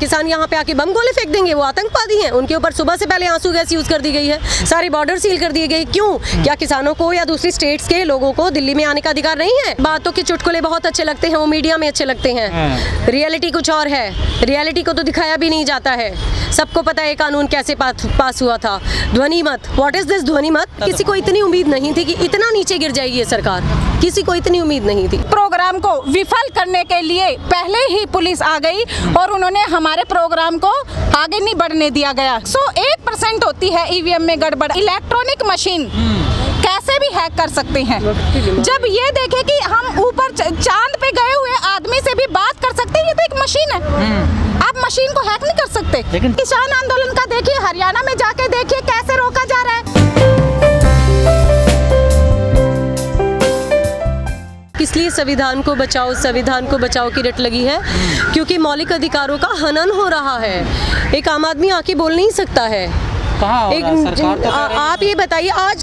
किसान यहाँ पे आके बम गोले फेंक देंगे, वो आतंकवादी हैं। उनके ऊपर सुबह से पहले आंसू गैस यूज कर दी गई है, सारे बॉर्डर सील कर दिए गए। क्यों? क्या किसानों को या दूसरी स्टेट्स के लोगों को दिल्ली में आने का अधिकार नहीं है? बातों के चुटकुले बहुत अच्छे लगते हैं, वो मीडिया में अच्छे लगते हैं, रियलिटी कुछ और है। रियलिटी को तो दिखाया भी नहीं जाता है। सबको पता है कानून कैसे पास हुआ था। ध्वनि मत, व्हाट इज दिस ध्वनि मत? किसी को इतनी उम्मीद नहीं थी कि इतना नीचे गिर जाएगी ये सरकार, किसी को इतनी उम्मीद नहीं थी। प्रोग्राम को विफल करने के लिए पहले ही पुलिस आ गई और उन्होंने हमारे प्रोग्राम को आगे नहीं बढ़ने दिया गया। 1% होती है ईवीएम में गड़बड़। इलेक्ट्रॉनिक मशीन कैसे भी हैक कर सकते हैं। जब ये देखे कि हम ऊपर चांद पे गए हुए आदमी से भी बात कर सकते हैं, ये तो एक मशीन है। आप मशीन को हैक नहीं कर सकते। लेकिन किसान आंदोलन का देखिए, हरियाणा में जाके देखिए कैसे रोका जा रहा है। इसलिए संविधान को बचाओ की रट लगी है, क्योंकि मौलिक अधिकारों का हनन हो रहा है। एक आम आदमी आके बोल नहीं सकता है। आप ये बताइए, आज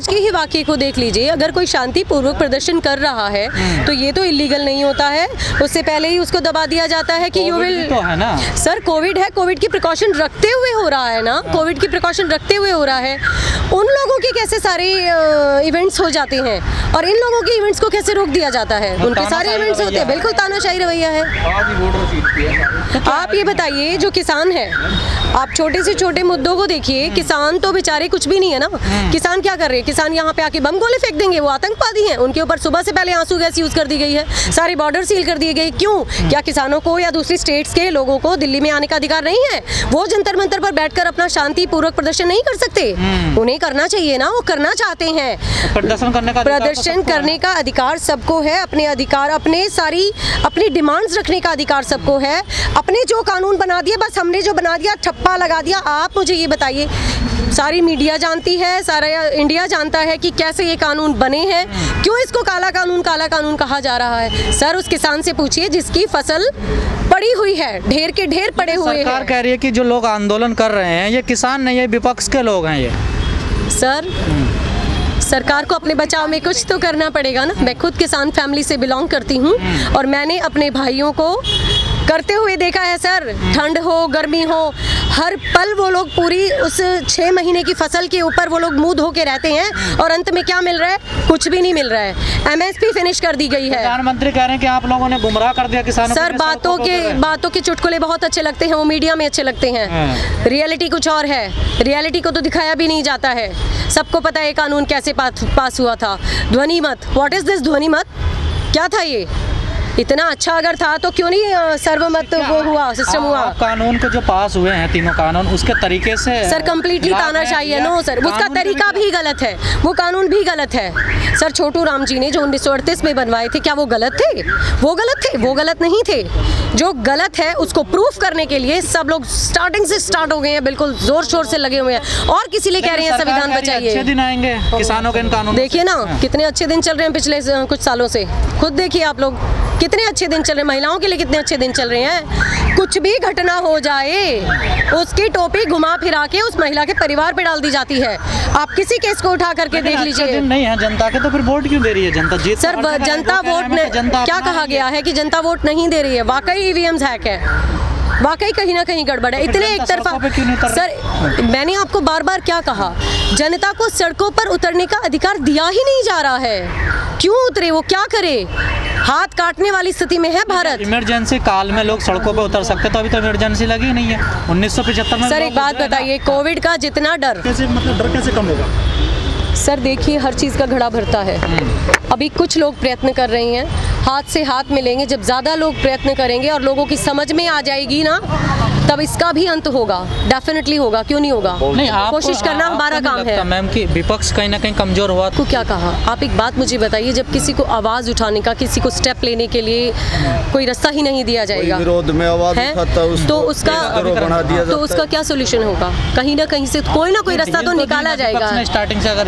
के ही वाक़ये को देख लीजिए। अगर कोई शांतिपूर्वक प्रदर्शन कर रहा है तो ये तो इलीगल नहीं होता है। उससे पहले ही उसको दबा दिया जाता है कि यू विल तो है ना सर, कोविड है, कोविड की प्रिकॉशन रखते हुए हो रहा है ना, कोविड की प्रिकॉशन रखते हुए हो रहा है। उन लोगों के कैसे सारे इवेंट्स हो जाते हैं और इन लोगों के इवेंट्स को कैसे रोक दिया जाता है? उनके सारे इवेंट्स होते हैं। बिल्कुल तानाशाही रवैया है। आप ये बताइए, जो किसान है, आप छोटे से छोटे मुद्दों को देखिए। किसान तो बेचारे कुछ भी नहीं है ना। किसान क्या कर रहे हैं? किसान यहाँ पे आके बम गोले फेंक देंगे, वो आतंकवादी हैं। उनके ऊपर सुबह से पहले आंसू गैस यूज कर दी गई है, सारे बॉर्डर सील कर दिए गए। क्यों? क्या किसानों को या दूसरी स्टेट्स के लोगों को दिल्ली में आने का अधिकार नहीं है? वो जंतर मंतर पर बैठकर अपना शांतिपूर्वक प्रदर्शन नहीं कर सकते? उन्हें करना चाहिए ना, वो करना चाहते हैं। प्रदर्शन करने का अधिकार सबको है। अपने अधिकार, अपनी डिमांड्स रखने का अधिकार सबको है। अपने जो कानून बना दिए, बस हमने जो बना दिया ठप्पा लगा दिया। आप मुझे ये बताइए, सारी मीडिया जानती है, सारा इंडिया जानता है कि कैसे ये कानून बने हैं, क्यों इसको काला कानून कहा जा रहा है। सर, उस किसान से पूछिए जिसकी फसल पड़ी हुई है, ढेर के ढेर पड़े हुए हैं। सरकार कह रही है कि जो लोग आंदोलन कर रहे हैं ये किसान नहीं है, विपक्ष के लोग हैं ये। सर, सरकार को अपने बचाव में कुछ तो करना पड़ेगा ना। मैं खुद किसान फैमिली से बिलोंग करती हूँ और मैंने अपने भाइयों को करते हुए देखा है सर। ठंड हो, गर्मी हो, हर पल वो लोग पूरी उस 6 महीने की फसल के ऊपर वो लोग मुंह धो के रहते हैं और अंत में क्या मिल रहा है? कुछ भी नहीं मिल रहा है। एमएसपी फिनिश कर दी गई है। प्रधानमंत्री कह रहे हैं कि आप लोगों ने गुमराह कर दिया किसानों को। सर, बातों के चुटकुले बहुत अच्छे लगते हैं, वो मीडिया में अच्छे लगते हैं। रियलिटी कुछ और है। रियलिटी को तो दिखाया भी नहीं जाता है। सबको पता है कानून कैसे पास हुआ था। ध्वनि मत, व्हाट इज दिस ध्वनि मत? क्या था ये? इतना अच्छा अगर था तो क्यों नहीं सर्वमत वो हुआ, सिस्टम हुआ? कानून को जो पास हुए हैं, तीनों कानून, उसके तरीके से सर कंप्लीटली तानाशाही है। नो सर, उसका तरीका भी गलत है, वो कानून भी गलत है। सर, छोटू राम जी ने जो 1938 में बनवाए थे, क्या वो गलत थे? वो गलत नहीं थे। जो गलत है उसको प्रूफ करने के लिए सब लोग स्टार्टिंग से स्टार्ट हो गए हैं, बिल्कुल जोर शोर से लगे हुए हैं और किसी लिए कह रहे हैं संविधान बचाइए। अच्छे दिन आएंगे किसानों के इन कानूनों। देखिए ना कितने अच्छे दिन चल रहे हैं पिछले कुछ सालों से। खुद देखिए आप लोग, कितने अच्छे दिन चल रहे हैं। महिलाओं के लिए कितने अच्छे दिन चल रहे हैं। कुछ भी घटना हो जाए, उसकी टोपी घुमा फिरा के उस महिला के परिवार पे डाल दी जाती है। आप किसी केस को उठा करके देख लीजिए। नहीं है जनता के, तो फिर वोट क्यों दे रही है जनता? जीत सर, जनता वोट क्या कहा गया है कि जनता वोट नहीं दे रही है? वाकई ईवीएम हैक है, वाकई कहीं ना कहीं गड़बड़ है। इतने एक तरफा। सर, मैंने आपको बार बार क्या कहा, जनता को सड़कों पर उतरने का अधिकार दिया ही नहीं जा रहा है। क्यों उतरे? वो क्या करे? हाथ काटने वाली स्थिति में है भारत। इमरजेंसी काल में लोग सड़कों पर उतर सकते, तो अभी तो इमरजेंसी लगी नहीं है। 1975 में। सर, एक बात बताइए, कोविड का जितना डर कैसे कम होगा? सर देखिए, हर चीज़ का घड़ा भरता है। अभी कुछ लोग प्रयत्न कर रहे हैं, हाथ से हाथ मिलेंगे। जब ज़्यादा लोग प्रयत्न करेंगे और लोगों की समझ में आ जाएगी ना, तब इसका भी अंत होगा। डेफिनेटली होगा, क्यों नहीं होगा? नहीं, कोशिश करना हमारा काम है। मैम की विपक्ष कहीं ना कहीं कमजोर हुआ। को क्या कहा? आप एक बात मुझे बताइए, जब किसी को आवाज़ उठाने का, किसी को स्टेप लेने के लिए कोई रास्ता ही नहीं दिया जाएगा, विरोध में आवाज उठाता तो उसका क्या सोल्यूशन होगा? कहीं ना कहीं से कोई ना कोई रास्ता तो निकाला जाएगा।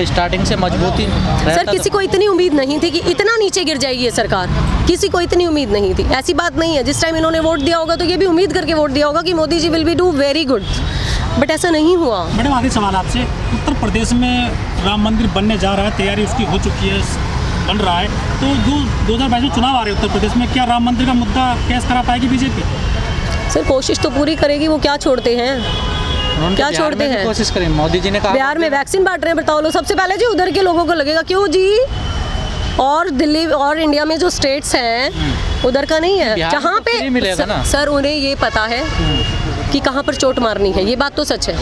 स्टार्टिंग से मजबूती। सर, किसी को इतनी उम्मीद नहीं थी कि इतना नीचे गिर जाएगी ये सरकार। किसी को इतनी उम्मीद नहीं थी। ऐसी बात नहीं है, जिस टाइम इन्होंने वोट दिया होगा तो ये भी उम्मीद करके वोट दिया होगा कि Modi ji will be do very good, but ऐसा नहीं हुआ। मैडम, आखिरी सवाल आपसे। उत्तर प्रदेश में राम मंदिर बनने जा रहा है, तैयारी उसकी हो चुकी है, बन रहा है, तो जो 2022 में चुनाव आ रहे हैं उत्तर प्रदेश में, क्या राम मंदिर का मुद्दा कैश करा पाएगी बीजेपी? सर कोशिश तो पूरी करेगी, वो क्या छोड़ते हैं, उन्होंने क्या तो बिहार छोड़ते में भी हैं? कोशिश करी, मोदी जी ने कहा बिहार में वैक्सीन बांट रहे हैं, बताओ लो। सबसे पहले जी उधर के लोगों को लगेगा, क्यों जी? और दिल्ली और इंडिया में जो स्टेट्स हैं उधर का नहीं है, बिहार में जहाँ तो फ्री मिलेगा ना। सर उन्हें ये पता है कि कहाँ पर चोट मारनी है, ये बात तो सच है,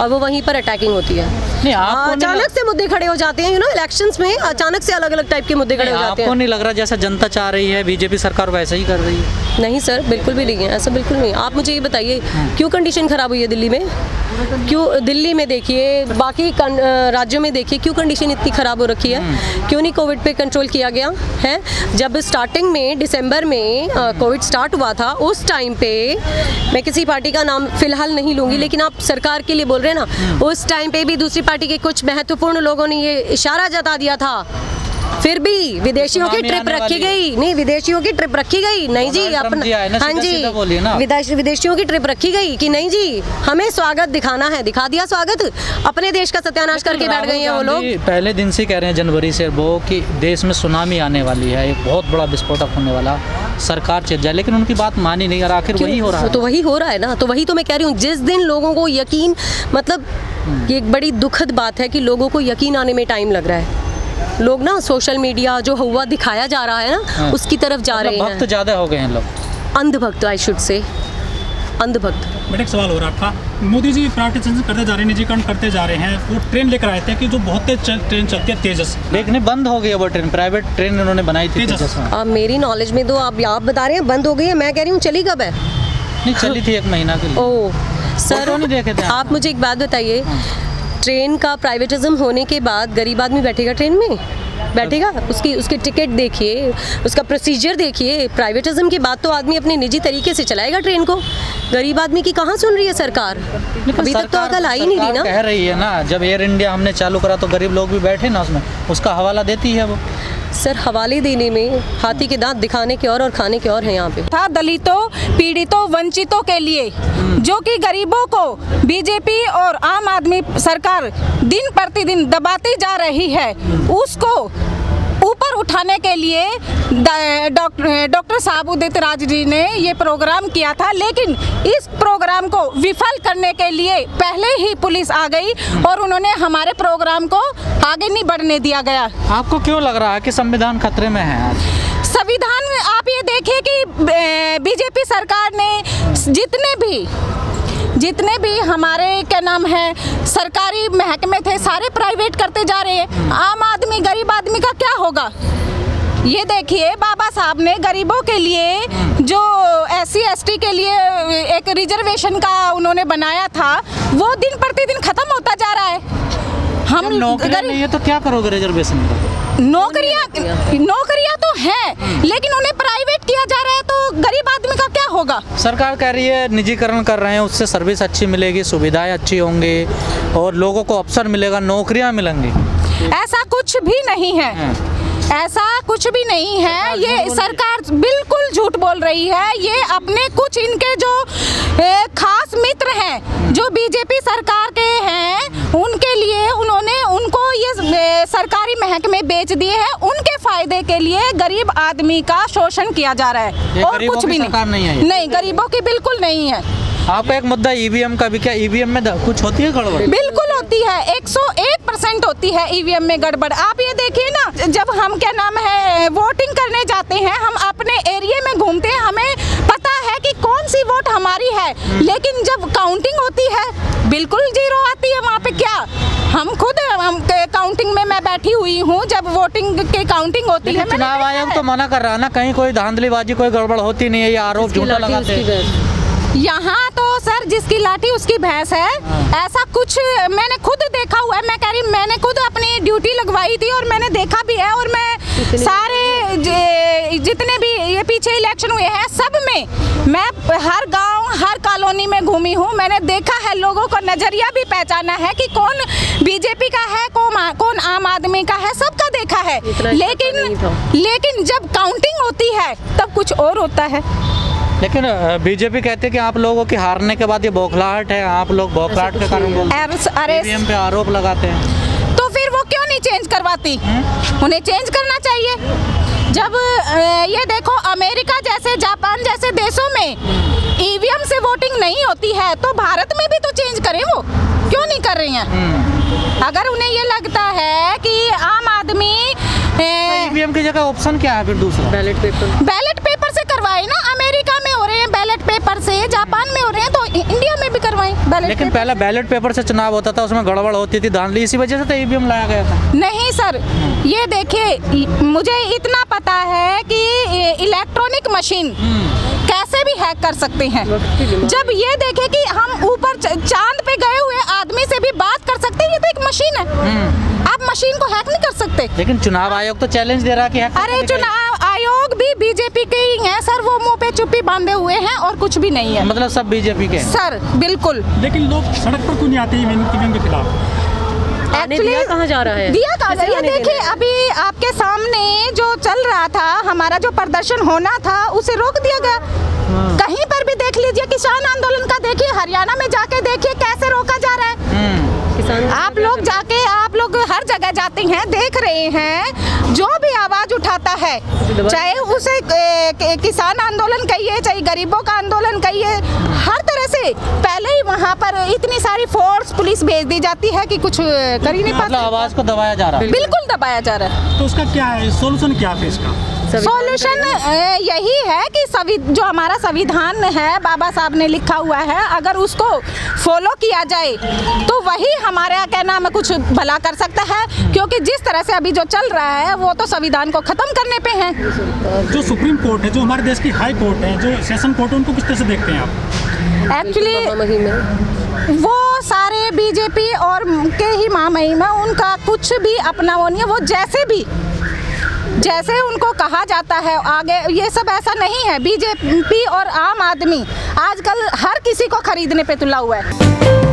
और वो वहीं पर अटैकिंग होती है। नहीं, आपको नहीं अचानक से मुद्दे खड़े हो जाते हैं, इलेक्शंस में अचानक से अलग अलग टाइप के मुद्दे खड़े हो जाते आपको हैं। नहीं लग रहा जैसा जनता चाह रही है बीजेपी सरकार वैसा ही कर रही है? नहीं सर, बिल्कुल भी नहीं है, ऐसा बिल्कुल नहीं। आप मुझे ये बताइए क्यों कंडीशन खराब हुई है दिल्ली में? क्यों दिल्ली में देखिए, बाकी राज्यों में देखिए, क्यों कंडीशन इतनी खराब हो रखी है? क्यों नहीं कोविड पे कंट्रोल किया गया है? जब स्टार्टिंग में दिसंबर में कोविड स्टार्ट हुआ था, उस टाइम पे मैं किसी पार्टी का नाम फिलहाल नहीं लूँगी, लेकिन आप सरकार के लिए बोल रहे हैं ना, उस टाइम पे भी दूसरी पार्टी के कुछ महत्वपूर्ण लोगों ने ये इशारा जता दिया था, फिर भी विदेशियों की ट्रिप रखी गई। नहीं, विदेशियों की ट्रिप रखी गई नहीं जी, अपना हाँ जी, विदेशियों की ट्रिप रखी गई कि नहीं जी हमें स्वागत दिखाना है, दिखा दिया स्वागत, अपने देश का सत्यानाश करके बैठ गए हैं वो लोग। पहले दिन से कह रहे हैं जनवरी से वो कि देश में सुनामी आने वाली है, एक बहुत बड़ा विस्फोटक होने वाला, सरकार चल जाए, लेकिन उनकी बात मानी नहीं, और आखिर वही हो रहा है। तो वही हो रहा है ना, तो वही तो मैं कह रही हूँ, जिस दिन लोगों को यकीन, मतलब ये एक बड़ी दुखद बात है कि लोगों को यकीन आने में टाइम लग रहा है। लोग ना सोशल मीडिया जो हुआ दिखाया जा रहा है ना, उसकी तरफ जा रहे हैं। भक्त ज़्यादा हो गए हैं लोग, अंधभक्त, आई शुड से अंधभक्त। बेटा एक सवाल हो रहा था, मोदी जी प्राइवेटाइजेशन करते जा रहे हैं, निजीकरण करते जा रहे हैं, वो ट्रेन लेकर आए थे कि जो बहुत तेज ट्रेन चलती है तेजस, लेकिन बंद हो गई है वो ट्रेन, प्राइवेट ट्रेन उन्होंने बनाई थी तेजस। मेरी नॉलेज में तो आप बता रहे हैं बंद हो गई है, मैं कह रही हूँ चली कब है? नहीं, चली थी 1 महीना के लिए। ओह सर, नहीं देखे थे आप मुझे एक बात बताइए, ट्रेन का प्राइवेटिज्म होने के बाद गरीब आदमी बैठेगा ट्रेन में? बैठेगा? उसकी टिकट देखिए, उसका प्रोसीजर देखिए। प्राइवेटिज्म के बाद तो आदमी अपने निजी तरीके से चलाएगा ट्रेन को। गरीब आदमी की कहाँ सुन रही है सरकार? अभी तक तो अकल आई नहीं रही ना। कह रही है ना, जब एयर इंडिया हमने चालू करा तो गरीब लोग भी बैठे ना उसमें, उसका हवाला देती है वो। सर हवाले देने में हाथी के दांत दिखाने के और खाने के और हैं यहाँ पे। था दलितों, पीड़ितों, वंचितों के लिए, जो कि गरीबों को बीजेपी और आम आदमी सरकार दिन प्रतिदिन दबाती जा रही है, उसको ऊपर उठाने के लिए डॉक्टर साबुद्दीन राज जी ने ये प्रोग्राम किया था, लेकिन इस प्रोग्राम को विफल करने के लिए पहले ही पुलिस आ गई और उन्होंने हमारे प्रोग्राम को आगे नहीं बढ़ने दिया गया। आपको क्यों लग रहा है कि संविधान खतरे में है आज? संविधान, आप ये देखिए कि बीजेपी सरकार ने जितने भी हमारे क्या नाम है सरकारी महकमे थे, सारे प्राइवेट करते जा रहे हैं। आम आदमी, गरीब आदमी का क्या होगा? ये देखिए, बाबा साहब ने गरीबों के लिए जो SC ST के लिए एक रिजर्वेशन का उन्होंने बनाया था, वो दिन प्रतिदिन खत्म होता जा रहा है। हम नौकरियां नहीं है तो क्या करोगे रिजर्वेशन का? नौकरियां तो हैं, लेकिन उन्हें प्राइवेट किया जा रहा है, तो गरीब आदमी का क्या होगा? सरकार कह रही है निजीकरण कर रहे हैं, उससे सर्विस अच्छी मिलेगी, सुविधाएं अच्छी होंगी और लोगों को अवसर मिलेगा, नौकरियां मिलेंगी। ऐसा कुछ भी नहीं है, ऐसा कुछ भी नहीं है। ये सरकार बिल्कुल झूठ बोल रही है। ये अपने कुछ इनके जो खास मित्र हैं, जो बीजेपी सरकार के हैं, उनके लिए उनको ये सरकारी महकमे बेच दिए हैं। उनके फायदे के लिए गरीब आदमी का शोषण किया जा रहा है, और कुछ भी नहीं, गरीबों की बिल्कुल नहीं है। आपका एक मुद्दा EVM का भी, क्या EVM में कुछ होती है गड़बड़? बिल्कुल होती है, 101% होती है EVM में गड़बड़। आप ये देखिए ना, जब हम क्या नाम है वोटिंग करने जाते हैं, हम अपने एरिया में घूमते हैं, हमें पता है कि कौन सी वोट हमारी है, लेकिन जब काउंटिंग होती है बिल्कुल 0 आती है वहाँ पे। क्या हम काउंटिंग में मैं बैठी हुई हूँ, जब वोटिंग की काउंटिंग होती है। चुनाव आयोग तो मना कर रहा है ना, कहीं कोई धांधलीबाजी, कोई गड़बड़ होती नहीं है, ये आरोप झूठा लगाते हैं। यहाँ तो सर जिसकी लाठी उसकी भैंस है, ऐसा कुछ मैंने खुद देखा हुआ है। मैं कह रही, मैंने खुद अपनी ड्यूटी लगवाई थी और मैंने देखा भी है, और मैं सारे जितने भी ये पीछे इलेक्शन हुए हैं सब में मैं हर गांव, हर कॉलोनी में घूमी हूँ। मैंने देखा है, लोगों का नजरिया भी पहचाना है कि कौन बीजेपी का है, कौन आम आदमी का है, सबका देखा है। लेकिन जब काउंटिंग होती है तब कुछ और होता है। लेकिन बीजेपी कहते हैं कि आप लोगों की हारने के बाद ये बौखलाहट है, आप लोग बौखलाहट के कारण EVM पे आरोप लगाते हैं। तो फिर वो क्यों नहीं चेंज करवाती? उन्हें चेंज करना चाहिए। जब ये देखो अमेरिका जैसे जापान जैसे देशों में ईवीएम से वोटिंग नहीं होती है तो भारत में भी तो चेंज करें, वो क्यों नहीं कर रही हैं? अगर उन्हें ये लगता है कि आम आदमी ईवीएम की जगह ऑप्शन क्या है फिर दूसरा? बैलेट पेपर से करवाए ना। अमेरिका में हो रहे हैं बैलेट पेपर से, जापान में हो रहे हैं, तो इंडिया में भी करवाएं बैलेट लेकिन पेपर पहले बैलेट पेपर से चुनाव होता था, उसमें गड़बड़ होती थी, धांधली, इसी वजह से तो ईवीएम लाया गया था। नहीं सर, ये देखिए मुझे इतना पता है कि इलेक्ट्रॉनिक मशीन कैसे भी हैक कर सकते हैं। जब ये देखे कि हम ऊपर चांद पे गए हुए आदमी से भी बात कर सकते हैं, ये तो एक मशीन है, आप मशीन को हैक नहीं कर सकते। लेकिन चुनाव आयोग तो चैलेंज दे रहा है कि हैक अरे चुनाव आयोग भी बीजेपी के ही हैं सर, वो मुंह पे चुप्पी बांधे हुए हैं और कुछ भी नहीं है। मतलब सब बीजेपी के हैं। सर बिल्कुल। लेकिन लोग सड़क पर क्यों नहीं आते ईवीएम के खिलाफ? दिया कहाँ जा रहा है? दिया कहाँ जा रहा है? किसे ये देखिए अभी आपके सामने जो चल रहा था, हमारा जो प्रदर्शन होना था उसे रोक दिया गया। कहीं पर भी देख लीजिए, किसान आंदोलन का देखिए, हरियाणा में जाके देखिए कैसे रोका जा रहा है। आप लोग हर जगह जाते हैं, देख रहे हैं, जो भी आवाज उठाता है, चाहे उसे किसान आंदोलन कहिए, चाहे गरीबों का आंदोलन कहिए, हर तरह से पहले ही वहाँ पर इतनी सारी फोर्स पुलिस भेज दी जाती है कि कुछ कर ही नहीं पाते। मतलब आवाज को दबाया जा रहा है। बिल्कुल दबाया जा रहा है। तो उसका क्या है सोल्यूशन, क्या है इसका? सॉल्यूशन यही है कि जो हमारा संविधान है, बाबा साहब ने लिखा हुआ है, अगर उसको फॉलो किया जाए तो वही हमारे क्या नाम है कुछ भला कर सकता है, क्योंकि जिस तरह से अभी जो चल रहा है वो तो संविधान को खत्म करने पे है। जो सुप्रीम कोर्ट है, जो हमारे देश की हाई कोर्ट है, जो सेशन कोर्ट है, उनको किस तरह से देखते हैं आप? एक्चुअली वो सारे बीजेपी और के ही महामहिम है, उनका कुछ भी अपना वो नहीं है। वो जैसे उनको कहा जाता है आगे, ये सब ऐसा नहीं है। बीजेपी और आम आदमी आजकल हर किसी को खरीदने पे तुला हुआ है।